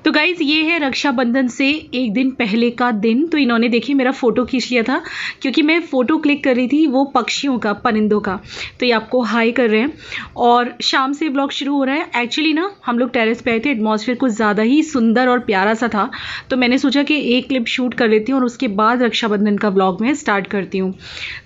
तो गाइज़ ये है रक्षाबंधन से एक दिन पहले का दिन। तो इन्होंने देखिए मेरा फ़ोटो खींच लिया था क्योंकि मैं फ़ोटो क्लिक कर रही थी वो पक्षियों का, परिंदों का। तो ये आपको हाई कर रहे हैं और शाम से ब्लॉग शुरू हो रहा है। एक्चुअली ना हम लोग टेरेस पे आए थे, एटमॉस्फेयर कुछ ज़्यादा ही सुंदर और प्यारा सा था, तो मैंने सोचा कि एक क्लिप शूट कर लेती हूँ और उसके बाद रक्षाबंधन का ब्लॉग मैं स्टार्ट करती हूँ।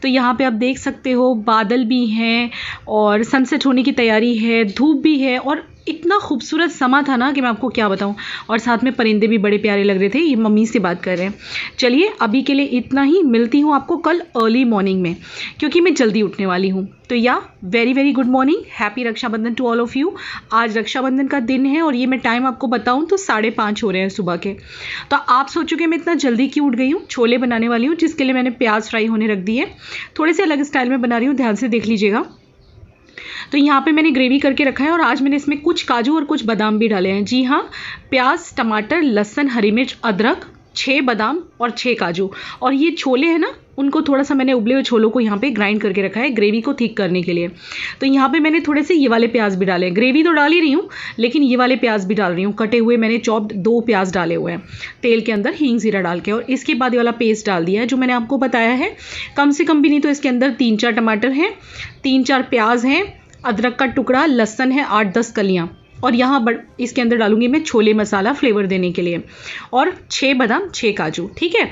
तो यहाँ पर आप देख सकते हो बादल भी हैं और सनसेट होने की तैयारी है, धूप भी है और इतना खूबसूरत समा था ना कि मैं आपको क्या बताऊं। और साथ में परिंदे भी बड़े प्यारे लग रहे थे। ये मम्मी से बात कर रहे हैं। चलिए अभी के लिए इतना ही, मिलती हूँ आपको कल अर्ली मॉर्निंग में क्योंकि मैं जल्दी उठने वाली हूँ। तो या very very good morning, happy Rakshabandhan to all of you. आज रक्षाबंधन का दिन है और ये मैं टाइम आपको बताऊँ तो 5:30 हो रहे हैं सुबह के। तो आप सोचोगे मैं इतना जल्दी क्यों उठ गई हूँ। छोले बनाने वाली हूँ जिसके लिए मैंने प्याज फ्राई होने रख दी है। थोड़े से अलग स्टाइल में बना रही हूँ, ध्यान से देख लीजिएगा। तो यहाँ पे मैंने ग्रेवी करके रखा है और आज मैंने इसमें कुछ काजू और कुछ बादाम भी डाले हैं। जी हाँ, प्याज, टमाटर, लहसुन, हरी मिर्च, अदरक, 6 बादाम और 6 काजू। और ये छोले हैं ना, उनको थोड़ा सा मैंने उबले हुए छोलों को यहाँ पे ग्राइंड करके रखा है ग्रेवी को थिक करने के लिए। तो यहाँ पे मैंने थोड़े से ये वाले प्याज भी डाले हैं। ग्रेवी तो डाल ही रही हूँ लेकिन ये वाले प्याज भी डाल रही हूँ। कटे हुए मैंने चॉप्ड 2 प्याज डाले हुए हैं तेल के अंदर, हींग जीरा डाल के। और इसके बाद ये वाला पेस्ट डाल दिया है जो मैंने आपको बताया है। कम से कम भी नहीं तो इसके अंदर 3-4 टमाटर हैं, 3-4 प्याज हैं, अदरक का टुकड़ा, लहसुन है 8-10 कलियाँ। और यहाँ इसके अंदर डालूंगी मैं छोले मसाला फ्लेवर देने के लिए और 6 बादाम, 6 काजू। ठीक है,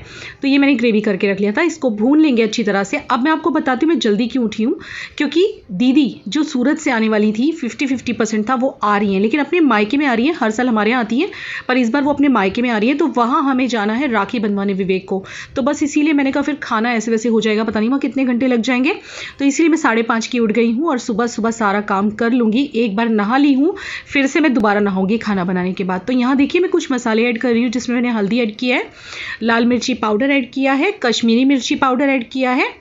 तो ये मैंने ग्रेवी करके रख लिया था। इसको भून लेंगे अच्छी तरह से। अब मैं आपको बताती हूँ मैं जल्दी क्यों उठी हूँ, क्योंकि दीदी जो सूरत से आने वाली थी 50-50% था, वो आ रही हैं लेकिन अपने मायके में आ रही है। हर साल हमारे यहाँ आती है पर इस बार वो अपने मायके में आ रही है। तो वहाँ हमें जाना है राखी बंधवाने विवेक को। तो बस इसीलिए मैंने कहा फिर खाना ऐसे वैसे हो जाएगा, पता नहीं वहाँ कितने घंटे लग जाएंगे। तो इसलिए मैं 5:30 की उठ गई हूँ और सुबह सुबह सारा काम कर लूँगी। एक बार नहा ली हूँ, फिर से मैं दोबारा नहाऊंगी खाना बनाने के बाद। तो यहाँ देखिए मैं कुछ मसाले ऐड कर रही हूँ जिसमें मैंने हल्दी ऐड किया है, लाल मिर्ची पाउडर ऐड किया है, कश्मीरी मिर्ची पाउडर ऐड किया है।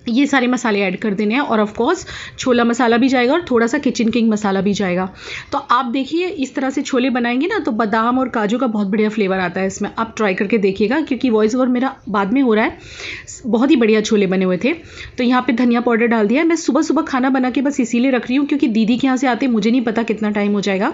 ये सारे मसाले ऐड कर देने हैं और ऑफ कोर्स छोला मसाला भी जाएगा और थोड़ा सा किचन किंग मसाला भी जाएगा। तो आप देखिए इस तरह से छोले बनाएंगे ना तो बादाम और काजू का बहुत बढ़िया फ्लेवर आता है इसमें। आप ट्राई करके देखिएगा क्योंकि वॉइस ओवर मेरा बाद में हो रहा है। बहुत ही बढ़िया छोले बने हुए थे। तो यहाँ पे धनिया पाउडर डाल दिया है। मैं सुबह सुबह खाना बना के बस इसीलिए रख रही हूँ क्योंकि दीदी के यहाँ से आते मुझे नहीं पता कितना टाइम हो जाएगा।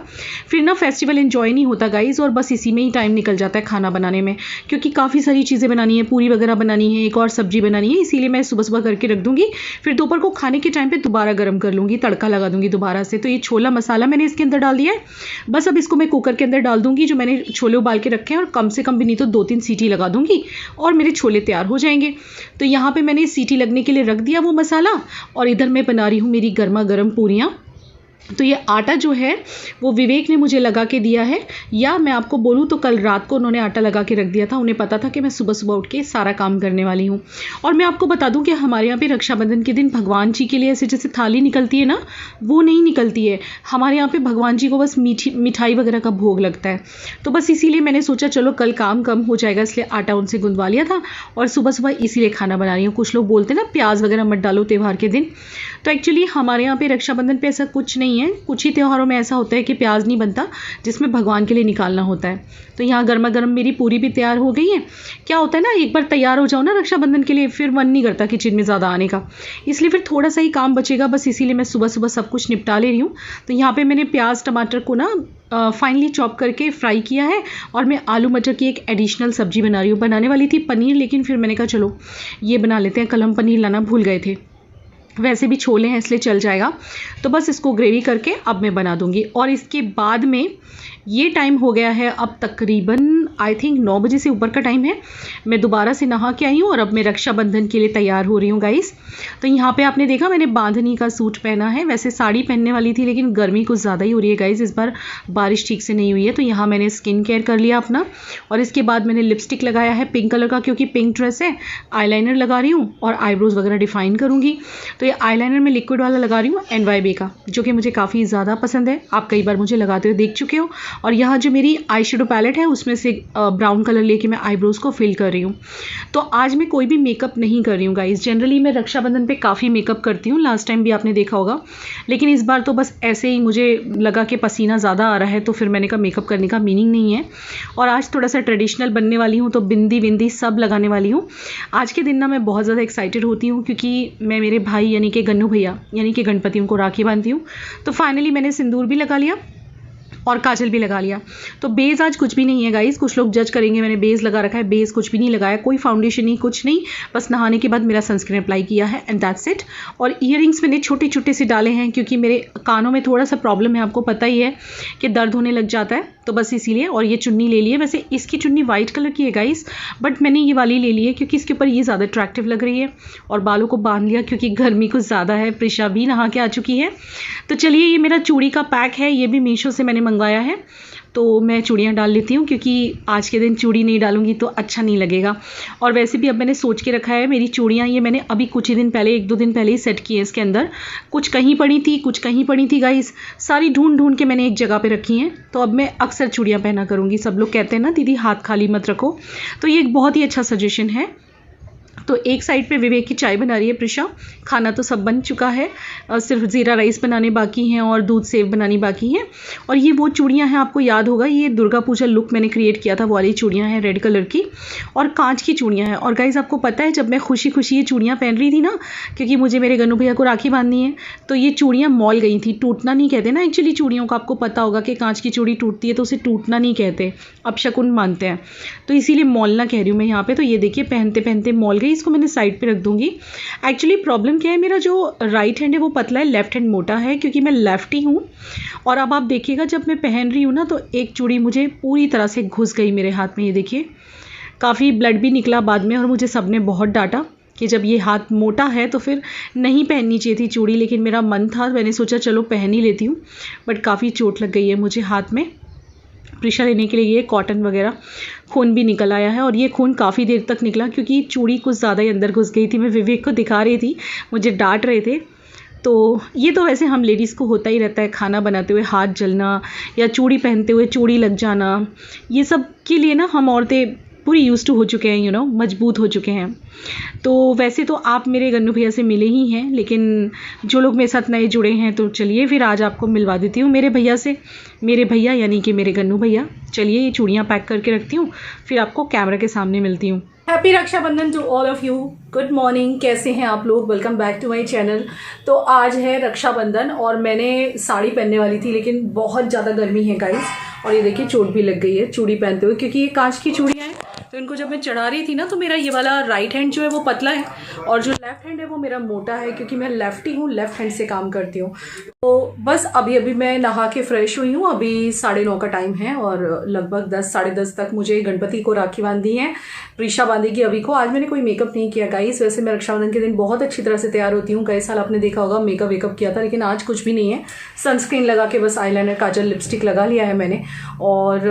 फिर ना फेस्टिवल एंजॉय नहीं होता गाइज, और बस इसी में ही टाइम निकल जाता है खाना बनाने में क्योंकि काफ़ी सारी चीज़ें बनानी है, पूरी वगैरह बनानी है, एक और सब्जी बनानी है। इसीलिए मैं सुबह सुबह करके रख दूँगी, फिर दोपहर को खाने के टाइम पे दोबारा गर्म कर लूँगी, तड़का लगा दूँगी दोबारा से। तो ये छोला मसाला मैंने इसके अंदर डाल दिया है। बस अब इसको मैं कुकर के अंदर डाल दूँगी जो मैंने छोले उबाल के रखे हैं और कम से कम भी नहीं तो 2-3 सीटी लगा दूँगी और मेरे छोले तैयार हो जाएंगे। तो यहाँ पे मैंने सीटी लगने के लिए रख दिया वो मसाला और इधर मैं बना रही हूँ मेरी गर्मा गर्म पूरियाँ। तो ये आटा जो है वो विवेक ने मुझे लगा के दिया है, या मैं आपको बोलूँ तो कल रात को उन्होंने आटा लगा के रख दिया था। उन्हें पता था कि मैं सुबह सुबह उठ के सारा काम करने वाली हूँ। और मैं आपको बता दूँ कि हमारे यहाँ पे रक्षाबंधन के दिन भगवान जी के लिए ऐसे जैसे थाली निकलती है ना, वो नहीं निकलती है। हमारे यहाँ पे भगवान जी को बस मिठाई वगैरह का भोग लगता है। तो बस इसीलिए मैंने सोचा चलो कल काम कम हो जाएगा, इसलिए आटा उनसे गुंदवा लिया था और सुबह सुबह इसीलिए खाना बना रही हूँ। कुछ लोग बोलते हैं ना प्याज वगैरह मत डालो त्यौहार के दिन, तो एक्चुअली हमारे यहाँ पे रक्षाबंधन पे ऐसा कुछ नहीं है। कुछ ही त्योहारों में ऐसा होता है कि प्याज नहीं बनता जिसमें भगवान के लिए निकालना होता है। तो यहाँ गर्मा गर्म मेरी पूरी भी तैयार हो गई है। क्या होता है ना, एक बार तैयार हो जाओ ना रक्षाबंधन के लिए फिर मन नहीं करता किचन में ज़्यादा आने का, इसलिए फिर थोड़ा सा ही काम बचेगा। बस इसीलिए मैं सुबह सुबह सब कुछ निपटा ले रही हूँ। तो यहाँ पर मैंने प्याज टमाटर को ना फाइनली चॉप करके फ्राई किया है और मैं आलू मटर की एक एडिशनल सब्जी बना रही हूँ। बनाने वाली थी पनीर लेकिन फिर मैंने कहा चलो ये बना लेते हैं, कल हम पनीर लाना भूल गए थे। वैसे भी छोले हैं इसलिए चल जाएगा। तो बस इसको ग्रेवी करके अब मैं बना दूंगी। और इसके बाद में ये टाइम हो गया है अब तकरीबन आई थिंक 9 बजे से ऊपर का टाइम है। मैं दोबारा से नहा के आई हूँ और अब मैं रक्षाबंधन के लिए तैयार हो रही हूँ गाइस। तो यहाँ पे आपने देखा मैंने बांधनी का सूट पहना है। वैसे साड़ी पहनने वाली थी लेकिन गर्मी कुछ ज़्यादा ही हो रही है गाइस, इस बार बारिश ठीक से नहीं हुई है। तो यहाँ मैंने स्किन केयर कर लिया अपना और इसके बाद मैंने लिपस्टिक लगाया है पिंक कलर का क्योंकि पिंक ड्रेस है। आईलाइनर लगा रही हूँ और आईब्रोज वगैरह डिफाइन करूँगी। तो ये आईलाइनर मैं लिक्विड वाला लगा रही हूँ NYB का, जो कि मुझे काफ़ी ज़्यादा पसंद है। आप कई बार मुझे लगाते हुए देख चुके हो। और यहाँ जो मेरी आई शेडो पैलेट है उसमें से ब्राउन कलर लेके मैं आईब्रोज को फिल कर रही हूँ। तो आज मैं कोई भी मेकअप नहीं कर रही हूँ गाइज। जनरली मैं रक्षाबंधन पे काफ़ी मेकअप करती हूँ, लास्ट टाइम भी आपने देखा होगा, लेकिन इस बार तो बस ऐसे ही मुझे लगा कि पसीना ज़्यादा आ रहा है तो फिर मैंने कहा मेकअप करने का मीनिंग नहीं है। और आज थोड़ा सा ट्रेडिशनल बनने वाली हूँ तो बिंदी विंदी सब लगाने वाली हूँ। आज के दिन ना मैं बहुत ज़्यादा एक्साइटेड होती हूँ क्योंकि मैं मेरे भाई यानी कि गन्नू भैया यानी कि गणपति उनको राखी बांधती हूँ। तो फाइनली मैंने सिंदूर भी लगा लिया और काजल भी लगा लिया। तो बेस आज कुछ भी नहीं है गाइस, कुछ लोग जज करेंगे मैंने बेस लगा रखा है, बेस कुछ भी नहीं लगाया, कोई फाउंडेशन नहीं, कुछ नहीं, बस नहाने के बाद मेरा सनस्क्रीन अप्लाई किया है एंड दैट्स इट। और ईयरिंग्स मैंने छोटे छोटे से डाले हैं क्योंकि मेरे कानों में थोड़ा सा प्रॉब्लम है, आपको पता ही है कि दर्द होने लग जाता है, तो बस इसीलिए। और ये चुन्नी ले ली है, वैसे इसकी चुन्नी वाइट कलर की है गाइस, बट मैंने ये वाली ले ली है क्योंकि इसके ऊपर ये ज़्यादा अट्रैक्टिव लग रही है। और बालों को बांध लिया क्योंकि गर्मी कुछ ज़्यादा है, प्रिशा भी नहा के आ चुकी है। तो चलिए, ये मेरा चूड़ी का पैक है, ये भी मीशो से मैंने मंगवाया है। तो मैं चूड़ियाँ डाल लेती हूँ क्योंकि आज के दिन चूड़ी नहीं डालूंगी तो अच्छा नहीं लगेगा। और वैसे भी अब मैंने सोच के रखा है, मेरी चूड़ियाँ ये मैंने अभी कुछ ही दिन पहले, 1-2 दिन पहले ही सेट की है। इसके अंदर कुछ कहीं पड़ी थी, कुछ कहीं पड़ी थी गाइस, सारी ढूंढ ढूंढ के मैंने एक जगह पे रखी हैं। तो अब मैं अक्सर चूड़ियाँ पहना करूँगी। सब लोग कहते हैं ना दीदी हाथ खाली मत रखो, तो ये एक बहुत ही अच्छा सजेशन है। तो एक साइड पे विवेक की चाय बना रही है प्रिशा, खाना तो सब बन चुका है, सिर्फ ज़ीरा राइस बनाने बाकी हैं और दूध सेव बनानी बाकी हैं। और ये वो चूड़ियाँ हैं, आपको याद होगा ये दुर्गा पूजा लुक मैंने क्रिएट किया था, वो वाली चूड़ियाँ हैं रेड कलर की और कांच की चूड़ियाँ हैं। और गाइज़ आपको पता है जब मैं खुशी खुशी ये चूड़ियाँ पहन रही थी ना, क्योंकि मुझे मेरे गन्नू भैया को राखी बांधनी है, तो ये चूड़ियाँ मॉल गई थी। टूटना नहीं कहते ना एक्चुअली चूड़ियों को, आपको पता होगा कि कांच की चूड़ी टूटती है तो उसे टूटना नहीं कहते, अपशकुन मानते हैं, तो इसीलिए मॉल ना कह रही हूँ मैं यहाँ पे। तो ये देखिए पहनते पहनते मॉल गई, इसको मैंने साइड पे रख दूंगी। एक्चुअली प्रॉब्लम क्या है, मेरा जो राइट हैंड है वो पतला है, लेफ्ट हैंड मोटा है क्योंकि मैं लेफ्टी हूँ। और अब आप देखिएगा जब मैं पहन रही हूँ ना, तो एक चूड़ी मुझे पूरी तरह से घुस गई मेरे हाथ में, ये देखिए काफ़ी ब्लड भी निकला बाद में। और मुझे सबने बहुत डांटा कि जब ये हाथ मोटा है तो फिर नहीं पहननी चाहिए थी चूड़ी, लेकिन मेरा मन था, मैंने सोचा चलो पहन ही लेती हूँ। बट काफ़ी चोट लग गई है मुझे हाथ में। प्रिशा लेने के लिए ये कॉटन वगैरह, खून भी निकल आया है और ये खून काफ़ी देर तक निकला क्योंकि चूड़ी कुछ ज़्यादा ही अंदर घुस गई थी। मैं विवेक को दिखा रही थी, मुझे डांट रहे थे। तो ये तो वैसे हम लेडीज़ को होता ही रहता है, खाना बनाते हुए हाथ जलना या चूड़ी पहनते हुए चूड़ी लग जाना, ये सब के लिए ना हम औरतें पूरी यूज़ टू हो चुके हैं, मजबूत हो चुके हैं। तो वैसे तो आप मेरे गन्नू भैया से मिले ही हैं, लेकिन जो लोग मेरे साथ नए जुड़े हैं, तो चलिए फिर आज आपको मिलवा देती हूँ मेरे भैया से। मेरे भैया यानी कि मेरे गन्नू भैया। चलिए ये चूड़ियाँ पैक करके रखती हूँ, फिर आपको कैमरा के सामने मिलती हूँ। Happy Rakshabandhan to all of you. Good morning, कैसे हैं आप लोग? Welcome back to my channel. तो आज है रक्षाबंधन और मैंने साड़ी पहनने वाली थी, लेकिन बहुत ज़्यादा गर्मी है गाइस। और ये देखिए चोट भी लग गई है चूड़ी पहनते हुए, क्योंकि ये कांच की चूड़ियाँ हैं। तो इनको जब मैं चढ़ा रही थी ना, तो मेरा ये वाला राइट हैंड जो है वो पतला है और जो लेफ्ट हैंड है वो मेरा मोटा है, क्योंकि मैं लेफ्टी हूँ, लेफ्ट हैंड से काम करती हूँ। तो बस अभी मैं नहा के फ्रेश हुई हूँ, अभी 9:30 का टाइम है और लगभग 10 साढ़े 10 तक मुझे गणपति को राखी बांधी है, प्रीशा बांधेगी अभी को। आज मैंने कोई मेकअप नहीं किया गाइस, वैसे मैं रक्षाबंधन के दिन बहुत अच्छी तरह से तैयार होती हूँ। कई साल आपने देखा होगा मेकअप वेकअप किया था, लेकिन आज कुछ भी नहीं है। सनस्क्रीन लगा के बस आईलाइनर, काजल, लिपस्टिक लगा लिया है मैंने। और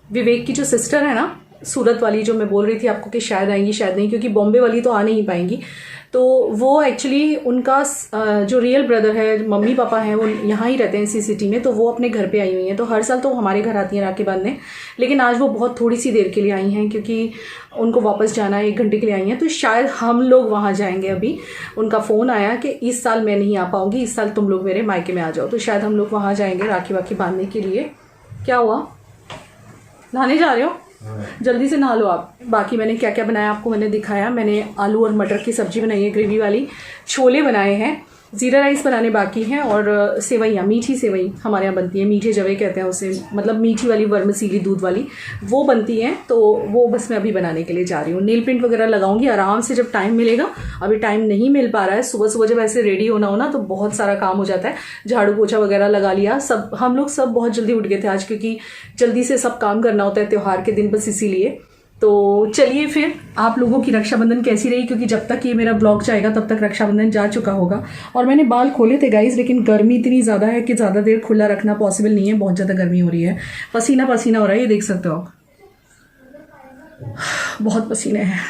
विवेक की जो सिस्टर है ना, सूरत वाली, जो मैं बोल रही थी आपको कि शायद आएंगी शायद नहीं, क्योंकि बॉम्बे वाली तो आ नहीं पाएंगी, तो वो एक्चुअली उनका जो रियल ब्रदर है, मम्मी पापा हैं, वो यहाँ ही रहते हैं इसी सिटी में, तो वो अपने घर पे आई हुई हैं। तो हर साल तो हमारे घर आती हैं राखी बांधने, लेकिन आज वो बहुत थोड़ी सी देर के लिए आई हैं क्योंकि उनको वापस जाना है, 1 घंटे के लिए आई हैं। तो शायद हम लोग वहाँ जाएंगे। अभी उनका फ़ोन आया कि इस साल मैं नहीं आ पाऊँगी, इस साल तुम लोग मेरे मायके में आ जाओ, तो शायद हम लोग वहाँ जाएंगे राखी वाखी बांधने के लिए। क्या हुआ, नहाने जा रहे हो? जल्दी से नहा लो आप। बाकी मैंने क्या क्या बनाया आपको मैंने दिखाया। मैंने आलू और मटर की सब्जी बनाई है, ग्रेवी वाली, छोले बनाए हैं, ज़ीरा राइस बनाने बाकी हैं, और सेवैयाँ, मीठी सेवई हमारे यहाँ बनती है, मीठे जवे कहते हैं उसे, मतलब मीठी वाली वर्मसीली दूध वाली, वो बनती हैं। तो वो बस मैं अभी बनाने के लिए जा रही हूँ। नेल पेंट वगैरह लगाऊंगी आराम से जब टाइम मिलेगा, अभी टाइम नहीं मिल पा रहा है। सुबह सुबह जब ऐसे रेडी होना हो ना, तो बहुत सारा काम हो जाता है। झाड़ू पोछा वगैरह लगा लिया, सब हम लोग सब बहुत जल्दी उठ गए थे आज, क्योंकि जल्दी से सब काम करना होता है त्यौहार के दिन, बस इसीलिए। तो चलिए फिर, आप लोगों की रक्षाबंधन कैसी रही, क्योंकि जब तक ये मेरा ब्लॉग जाएगा तब तक रक्षाबंधन जा चुका होगा। और मैंने बाल खोले थे गाइस, लेकिन गर्मी इतनी ज़्यादा है कि ज़्यादा देर खुला रखना पॉसिबल नहीं है, बहुत ज़्यादा गर्मी हो रही है, पसीना पसीना हो रहा है, ये देख सकते हो आप, बहुत पसीने हैं।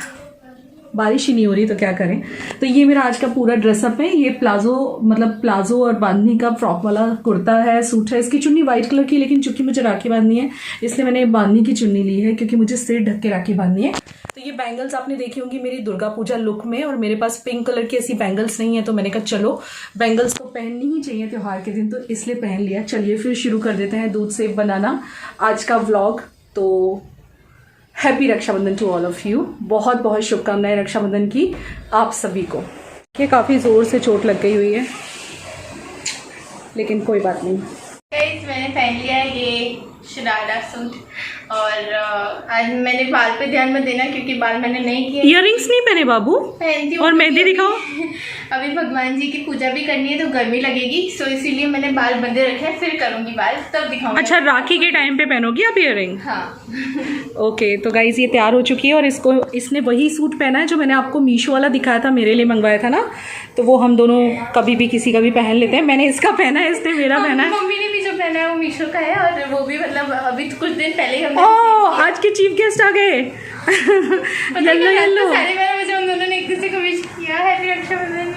बारिश ही नहीं हो रही तो क्या करें। तो ये मेरा आज का पूरा ड्रेसअप है। ये प्लाजो, मतलब प्लाजो और बांधनी का फ्रॉक वाला कुर्ता है, सूट है। इसकी चुन्नी व्हाइट कलर की, लेकिन चूंकि मुझे राखी बांधनी है इसलिए मैंने बांधनी की चुन्नी ली है, क्योंकि मुझे सिर ढक के राखी बांधनी है। तो ये बैंगल्स आपने देखी होंगी मेरी दुर्गा पूजा लुक में, और मेरे पास पिंक कलर की ऐसी बैंगल्स नहीं है, तो मैंने कहा चलो बैंगल्स तो पहननी ही चाहिए त्योहार के दिन, तो इसलिए पहन लिया। चलिए फिर शुरू कर देते हैं दूध सेव बनाना आज का व्लॉग। तो happy Rakshabandhan to all of you. बहुत बहुत शुभकामनाएं रक्षाबंधन की आप सभी को। ये काफ़ी ज़ोर से चोट लग गई हुई है, लेकिन कोई बात नहीं। मैंने पहन लिया है ये शरारा सूट और आज मैंने बाल पे ध्यान मत देना क्योंकि बाल मैंने नहीं किए। इयररिंग्स नहीं पहने बाबू? पहनती हूँ। और मेहंदी दिखाओ। अभी भगवान जी की पूजा भी करनी है तो गर्मी लगेगी, सो इसीलिए मैंने बाल बंधे रखे हैं, फिर करूँगी बाल तब दिखाऊंगी। अच्छा, राखी के टाइम पे पहनोगी आप इयररिंग? हाँ। ओके, तो गाइज ये तैयार हो चुकी है और इसने वही सूट पहना है जो मैंने आपको मीशो वाला दिखाया था, मेरे लिए मंगवाया था ना, तो वो हम दोनों कभी भी किसी का भी पहन लेते हैं। मैंने इसका पहना है, इसने मेरा पहना है। मम्मी ने भी जो पहना है वो मीशो का है और वो भी मतलब अभी कुछ दिन पहले हमने आज के चीफ गेस्ट आ गए। Yellow yellow. 12:30 बजे हम दोनों ने एक दूसरे को विश किया हैप्पी रक्षाबंधन।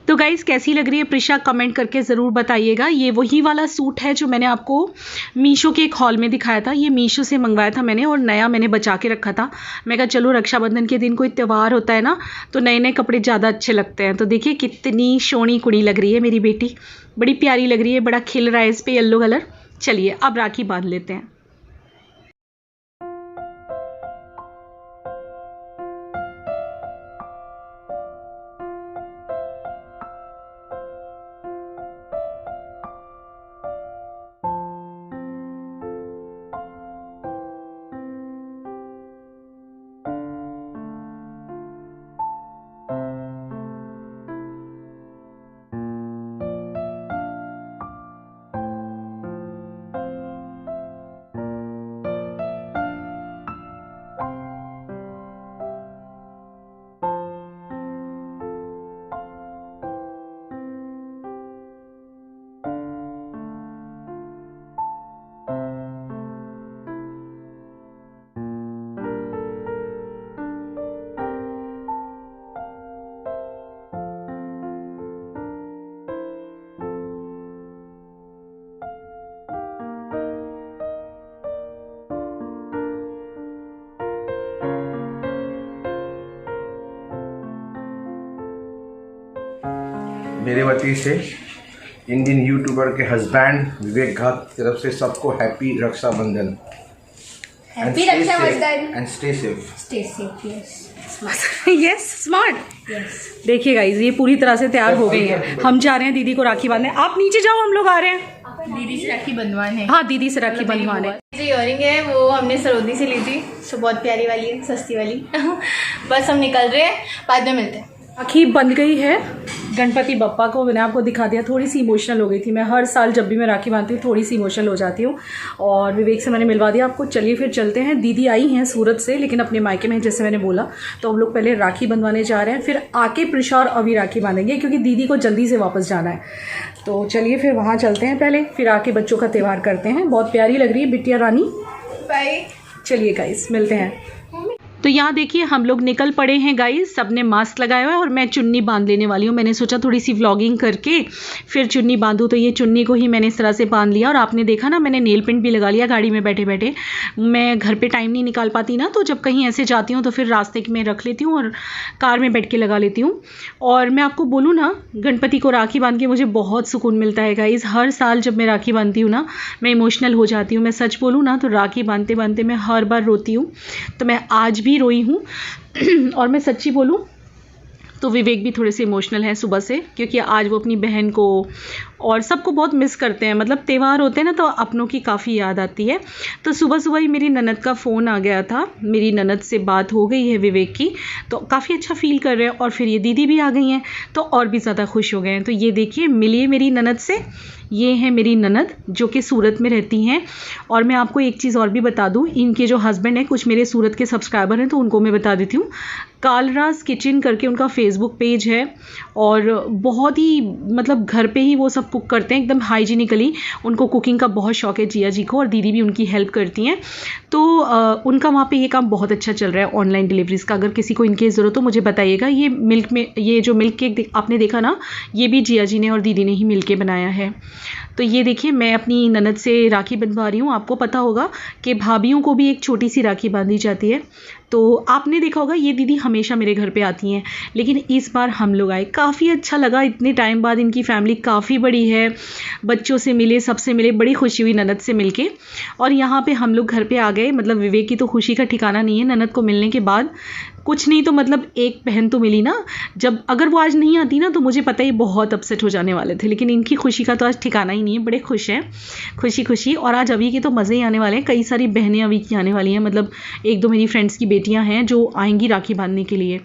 तो गाइस कैसी लग रही है प्रिशा, कमेंट करके ज़रूर बताइएगा। ये वही वाला सूट है जो मैंने आपको मीशो के एक हॉल में दिखाया था। ये मीशो से मंगवाया था मैंने और नया मैंने बचा के रखा था। मैं कहा चलो रक्षाबंधन के दिन कोई त्यौहार होता है ना तो नए नए कपड़े ज़्यादा अच्छे लगते हैं। तो देखिए कितनी सोहनी कुड़ी लग रही है मेरी बेटी, बड़ी प्यारी लग रही है, बड़ा खिल रहा है इस पर येलो कलर। चलिए अब राखी बांध लेते हैं। मेरे वती से इंडियन यूट्यूबर के हस्बैंड विवेक घात की तरफ से सबको happy Rakshabandhan. Happy Rakshabandhan and stay safe. Stay safe. Yes yes smart. Yes. देखिए गाइज ये पूरी तरह से तैयार हो गई है। हम जा रहे हैं दीदी को राखी बांधने। आप नीचे जाओ, हम लोग आ रहे हैं। दीदी से राखी बंधवाने है। हाँ दीदी से राखी बंधवाने। जो इयरिंग है वो हमने सरोदी से ली थी, सो बहुत प्यारी वाली है, सस्ती वाली। बस हम निकल रहे हैं, बाद में मिलते हैं। राखी बंध गई है गणपति बप्पा को। मैंने आपको दिखा दिया, थोड़ी सी इमोशनल हो गई थी। मैं हर साल जब भी मैं राखी बांधती हूँ थोड़ी सी इमोशनल हो जाती हूँ और विवेक से मैंने मिलवा दिया आपको। चलिए फिर चलते हैं। दीदी आई हैं सूरत से लेकिन अपने मायके में जैसे मैंने बोला, तो हम लोग पहले राखी बंधवाने जा रहे हैं, फिर आके प्रिशा और अभी राखी बांधेंगे क्योंकि दीदी को जल्दी से वापस जाना है। तो चलिए फिर वहाँ चलते हैं पहले, फिर आके बच्चों का त्यौहार करते हैं। बहुत प्यारी लग रही है बिटिया रानी। बाय। चलिए गाइस मिलते हैं। तो यहाँ देखिए हम लोग निकल पड़े हैं गाइस, सबने मास्क लगाया हुआ है और मैं चुन्नी बांध लेने वाली हूँ। मैंने सोचा थोड़ी सी व्लॉगिंग करके फिर चुन्नी बांधूँ, तो ये चुन्नी को ही मैंने इस तरह से बांध लिया। और आपने देखा ना मैंने नेल पेंट भी लगा लिया गाड़ी में बैठे बैठे। मैं घर पे टाइम नहीं निकाल पाती ना, तो जब कहीं ऐसे जाती हूँ तो फिर रास्ते में रख लेती हूँ और कार में बैठ के लगा लेती हूँ। और मैं आपको बोलूँ ना, गणपति को राखी बांध के मुझे बहुत सुकून मिलता है गाइस। हर साल जब मैं राखी बांधती हूँ ना मैं इमोशनल हो जाती हूँ। मैं सच बोलूँ ना तो राखी बांधते बांधते मैं हर बार रोती हूँ, तो मैं आज भी रोई हूँ। और मैं सच्ची बोलूँ तो विवेक भी थोड़े से इमोशनल हैं सुबह से, क्योंकि आज वो अपनी बहन को और सबको बहुत मिस करते हैं। मतलब त्यौहार होते हैं ना तो अपनों की काफ़ी याद आती है। तो सुबह सुबह ही मेरी ननद का फ़ोन आ गया था, मेरी ननद से बात हो गई है विवेक की, तो काफ़ी अच्छा फील कर रहे हैं। और फिर ये दीदी भी आ गई हैं तो और भी ज़्यादा खुश हो गए हैं। तो ये देखिए मिलिए मेरी ननद से, ये है मेरी ननद जो कि सूरत में रहती हैं। और मैं आपको एक चीज़ और भी बता दूं, इनके जो हस्बैंड हैं कुछ मेरे सूरत के सब्सक्राइबर हैं तो उनको मैं बता देती हूँ। कालराज किचन करके उनका फेसबुक पेज है और बहुत ही मतलब घर पे ही वो सब कुक करते हैं एकदम हाइजीनिकली। उनको कुकिंग का बहुत शौक है जिया जी को, और दीदी भी उनकी हेल्प करती हैं। तो उनका वहाँ पे ये काम बहुत अच्छा चल रहा है ऑनलाइन डिलीवरीज़ का। अगर किसी को इनकेस ज़रूरत हो मुझे बताइएगा। ये मिल्क में ये जो मिल्क केक आपने देखा ना, ये भी जिया जी ने और दीदी ने ही मिल के बनाया है। तो ये देखिए मैं अपनी ननद से राखी बंधवा रही हूँ। आपको पता होगा कि भाभीयों को भी एक छोटी सी राखी बांधी जाती है। तो आपने देखा होगा ये दीदी हमेशा मेरे घर पे आती हैं, लेकिन इस बार हम लोग आए, काफ़ी अच्छा लगा। इतने टाइम बाद इनकी फैमिली काफ़ी बड़ी पड़ी है, बच्चों से मिले, सबसे मिले, बड़ी खुशी हुई ननद से मिलके। और यहाँ पे हम लोग घर पे आ गए। मतलब विवेक की तो खुशी का ठिकाना नहीं है ननद को मिलने के बाद। कुछ नहीं तो मतलब एक बहन तो मिली ना। जब अगर वो आज नहीं आती ना तो मुझे पता ही बहुत अपसेट हो जाने वाले थे, लेकिन इनकी खुशी का तो आज ठिकाना ही नहीं है। बड़े खुश हैं, खुशी खुशी। और आज अभी के तो मज़े ही आने वाले हैं। कई सारी बहनें अभी की आने वाली हैं, मतलब एक दो मेरी फ्रेंड्स की बेटियां हैं जो आएंगी राखी बांधने के लिए।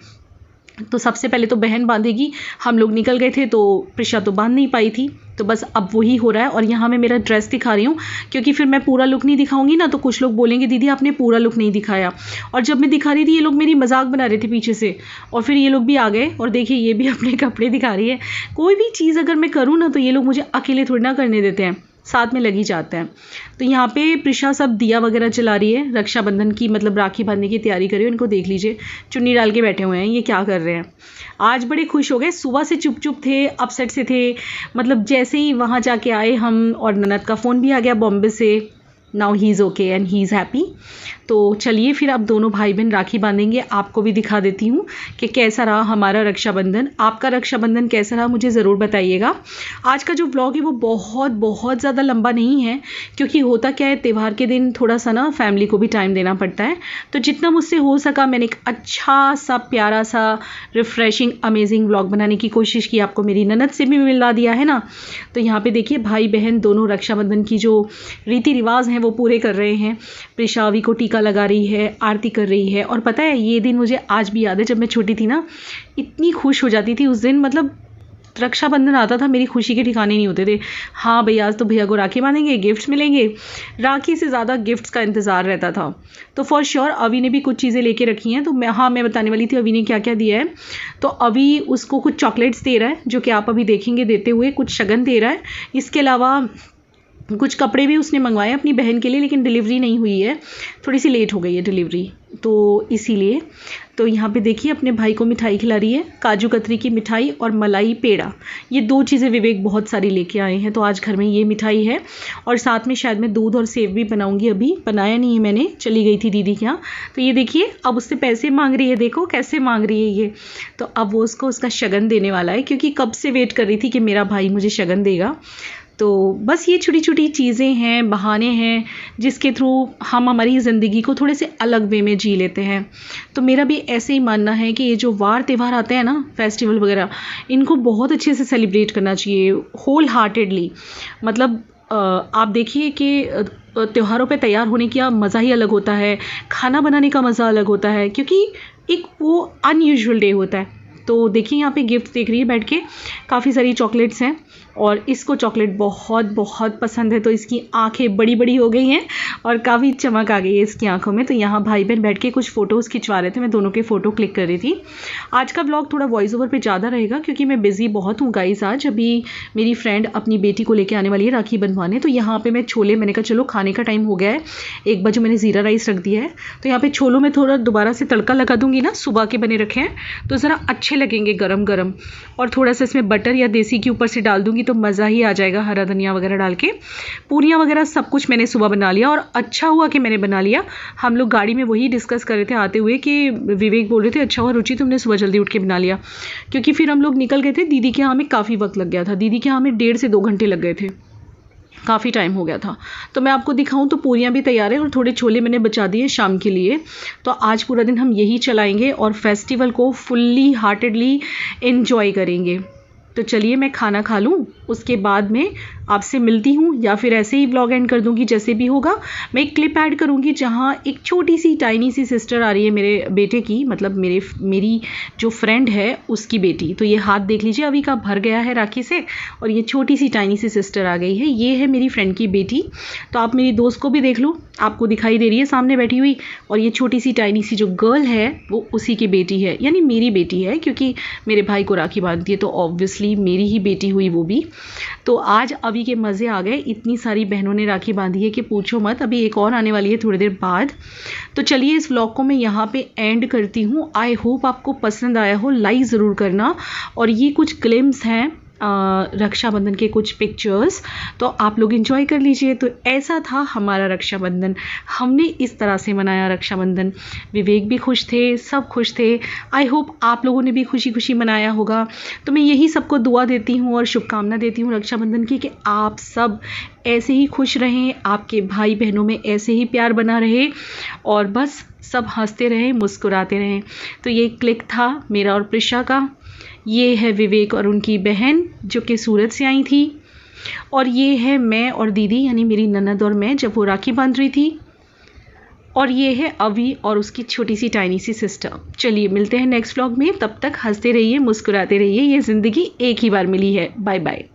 तो सबसे पहले तो बहन बांधेगी। हम लोग निकल गए थे तो प्रिशा तो बांध नहीं पाई थी, तो बस अब वही हो रहा है। और यहाँ मैं मेरा ड्रेस दिखा रही हूँ क्योंकि फिर मैं पूरा लुक नहीं दिखाऊंगी ना तो कुछ लोग बोलेंगे दीदी आपने पूरा लुक नहीं दिखाया। और जब मैं दिखा रही थी ये लोग मेरी मजाक बना रहे थे पीछे से, और फिर ये लोग भी आ गए और देखिए ये भी अपने कपड़े दिखा रही है। कोई भी चीज़ अगर मैं करूँ ना तो ये लोग मुझे अकेले थोड़ी ना करने देते हैं, साथ में लगी जाते हैं। तो यहाँ पे प्रिशा सब दिया वगैरह जला रही है, रक्षाबंधन की मतलब राखी बांधने की तैयारी कर रही है। इनको देख लीजिए चुन्नी डाल के बैठे हुए हैं, ये क्या कर रहे हैं। आज बड़े खुश हो गए, सुबह से चुप चुप थे, अपसेट से थे। मतलब जैसे ही वहाँ जाके आए हम और ननद का फ़ोन भी आ गया बॉम्बे से। Now he is okay and he is happy. तो चलिए फिर अब दोनों भाई बहन राखी बांधेंगे। आपको भी दिखा देती हूँ कि कैसा रहा हमारा रक्षाबंधन। आपका रक्षाबंधन कैसा रहा मुझे ज़रूर बताइएगा। आज का जो व्लॉग है वो बहुत बहुत ज़्यादा लंबा नहीं है, क्योंकि होता क्या है त्यौहार के दिन थोड़ा सा ना फैमिली को भी टाइम देना पड़ता है। तो जितना मुझसे हो सका मैंने एक अच्छा सा प्यारा सा रिफ़्रेशिंग अमेजिंग व्लॉग बनाने की कोशिश की। आपको मेरी ननद से भी मिला दिया है ना। तो यहाँ पर देखिए भाई बहन दोनों रक्षाबंधन की जो रीति रिवाज हैं वो पूरे कर रहे हैं। प्रिशा अभी को टीका लगा रही है, आरती कर रही है। और पता है ये दिन मुझे आज भी याद है, जब मैं छोटी थी ना इतनी खुश हो जाती थी उस दिन। मतलब रक्षाबंधन आता था मेरी खुशी के ठिकाने नहीं होते थे। हाँ भैया आज तो भैया को राखी बांधेंगे, गिफ्ट्स मिलेंगे। राखी से ज़्यादा गिफ्ट्स का इंतज़ार रहता था। तो फॉर श्योर अवी ने भी कुछ चीज़ें लेके रखी हैं। तो मैं बताने वाली थी अवी ने क्या क्या दिया है। तो अभी उसको कुछ चॉकलेट्स दे रहा है जो कि आप अभी देखेंगे देते हुए, कुछ शगन दे रहा है। इसके अलावा कुछ कपड़े भी उसने मंगवाए अपनी बहन के लिए, लेकिन डिलीवरी नहीं हुई है, थोड़ी सी लेट हो गई है डिलीवरी, तो इसीलिए। तो यहाँ पे देखिए अपने भाई को मिठाई खिला रही है, काजू कतरी की मिठाई और मलाई पेड़ा। ये दो चीज़ें विवेक बहुत सारी लेके आए हैं, तो आज घर में ये मिठाई है। और साथ में शायद मैं दूध और सेव भी बनाऊंगी। अभी बनाया नहीं है मैंने, चली गई थी दीदी के यहाँ। तो ये देखिए अब उससे पैसे मांग रही है, देखो कैसे मांग रही है ये। तो अब वो उसको उसका शगन देने वाला है, क्योंकि कब से वेट कर रही थी कि मेरा भाई मुझे शगन देगा। तो बस ये छोटी छोटी चीज़ें हैं, बहाने हैं जिसके थ्रू हम हमारी ज़िंदगी को थोड़े से अलग वे में जी लेते हैं। तो मेरा भी ऐसे ही मानना है कि ये जो वार त्यौहार आते हैं ना, फेस्टिवल वगैरह, इनको बहुत अच्छे से सेलिब्रेट करना चाहिए होल हार्टेडली। मतलब आप देखिए कि त्योहारों पे तैयार होने का मज़ा ही अलग होता है, खाना बनाने का मज़ा अलग होता है, क्योंकि एक वो अनयूजुअल डे होता है। तो देखिए यहाँ पे गिफ्ट देख रही है बैठ के, काफ़ी सारी चॉकलेट्स हैं और इसको चॉकलेट बहुत बहुत पसंद है। तो इसकी आंखें बड़ी बड़ी हो गई हैं और काफ़ी चमक आ गई है इसकी आंखों में। तो यहाँ भाई बहन बैठ के कुछ फ़ोटोज़ खिंचवा रहे थे, मैं दोनों के फ़ोटो क्लिक कर रही थी। आज का व्लॉग थोड़ा वॉइस ओवर पे ज़्यादा रहेगा क्योंकि मैं बिज़ी बहुत हूँ गाइस। आज अभी मेरी फ्रेंड अपनी बेटी को लेकर आने वाली है राखी बंधवाने। तो यहाँ पर मैं छोले, मैंने कहा चलो खाने का टाइम हो गया है, 1 बजे मैंने ज़ीरा राइस रख दिया है। तो यहाँ पर छोलों में थोड़ा दोबारा से तड़का लगा दूँगी ना, सुबह के बने रखे हैं तो ज़रा अच्छे लगेंगे गरम गरम। और थोड़ा सा इसमें बटर या देसी घी ऊपर से डाल दूँगी तो मज़ा ही आ जाएगा, हरा धनिया वगैरह डाल के। पूरियाँ वगैरह सब कुछ मैंने सुबह बना लिया और अच्छा हुआ कि मैंने बना लिया। हम लोग गाड़ी में वही डिस्कस कर रहे थे आते हुए कि विवेक बोल रहे थे अच्छा हुआ रुचि तुमने सुबह जल्दी उठ के बना लिया, क्योंकि फिर हम लोग निकल गए थे। दीदी के यहाँ हमें काफ़ी वक्त लग गया था, दीदी के यहाँ हमें 1.5 से 2 घंटे लग गए थे, काफ़ी टाइम हो गया था। तो मैं आपको दिखाऊं तो पूरियाँ भी तैयार है और थोड़े छोले मैंने बचा दिए शाम के लिए। तो आज पूरा दिन हम यही चलाएंगे और फेस्टिवल को फुल्ली हार्टेडली एंजॉय करेंगे। तो चलिए मैं खाना खा लूँ, उसके बाद में आपसे मिलती हूँ या फिर ऐसे ही व्लॉग एंड कर दूँगी, जैसे भी होगा। मैं एक क्लिप ऐड करूँगी जहाँ एक छोटी सी टाइनी सी सिस्टर आ रही है मेरे बेटे की, मतलब मेरी जो फ्रेंड है उसकी बेटी। तो ये हाथ देख लीजिए अभी का भर गया है राखी से और ये छोटी सी टाइनी सी सिस्टर आ गई है, ये है मेरी फ्रेंड की बेटी। तो आप मेरी दोस्त को भी देख लो, आपको दिखाई दे रही है सामने बैठी हुई। और ये छोटी सी टाइनी सी जो गर्ल है वो उसी की बेटी है, यानी मेरी बेटी है, क्योंकि मेरे भाई को राखी बांधती है तो ऑब्वियसली मेरी ही बेटी हुई वो भी। तो आज अभी के मज़े आ गए, इतनी सारी बहनों ने राखी बांधी है कि पूछो मत। अभी एक और आने वाली है थोड़ी देर बाद। तो चलिए इस व्लॉग को मैं यहाँ पे एंड करती हूँ। आई होप आपको पसंद आया हो, लाइक ज़रूर करना। और ये कुछ ग्लिम्स हैं रक्षाबंधन के कुछ पिक्चर्स, तो आप लोग एंजॉय कर लीजिए। तो ऐसा था हमारा रक्षाबंधन, हमने इस तरह से मनाया रक्षाबंधन। विवेक भी खुश थे, सब खुश थे। आई होप आप लोगों ने भी खुशी खुशी मनाया होगा। तो मैं यही सबको दुआ देती हूँ और शुभकामना देती हूँ रक्षाबंधन की, कि आप सब ऐसे ही खुश रहें, आपके भाई बहनों में ऐसे ही प्यार बना रहे और बस सब हंसते रहें, मुस्कुराते रहें। तो ये क्लिक था मेरा और प्रिशा का। ये है विवेक और उनकी बहन जो कि सूरत से आई थी, और ये है मैं और दीदी यानी मेरी ननद और मैं जब वो राखी बांध रही थी, और ये है अवी और उसकी छोटी सी टाइनी सी सिस्टर। चलिए मिलते हैं नेक्स्ट व्लॉग में, तब तक हंसते रहिए, मुस्कुराते रहिए। ये ज़िंदगी एक ही बार मिली है। Bye bye.